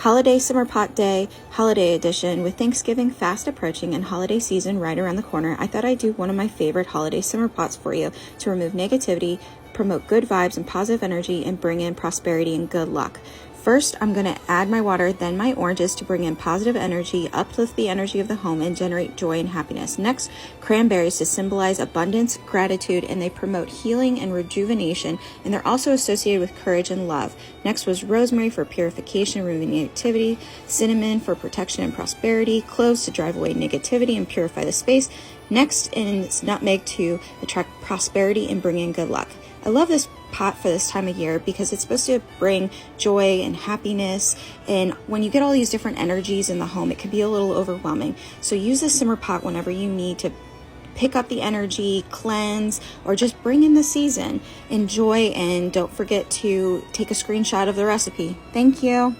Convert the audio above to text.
Holiday Simmer Pot Day, Holiday Edition. With Thanksgiving fast approaching and holiday season right around the corner, I thought I'd do one of my favorite holiday simmer pots for you to remove negativity, promote good vibes and positive energy, and bring in prosperity and good luck. First, I'm going to add my water, then my oranges to bring in positive energy, uplift the energy of the home, and generate joy and happiness. Next, cranberries to symbolize abundance, gratitude, and they promote healing and rejuvenation, and they're also associated with courage and love. Next was rosemary for purification, removing negativity, cinnamon for protection and prosperity, cloves to drive away negativity and purify the space. Next is nutmeg to attract prosperity and bring in good luck. I love this pot for this time of year because it's supposed to bring joy and happiness, and when you get all these different energies in the home, it can be a little overwhelming. So use this simmer pot whenever you need to pick up the energy, cleanse, or just bring in the season. Enjoy, and don't forget to take a screenshot of the recipe. Thank you.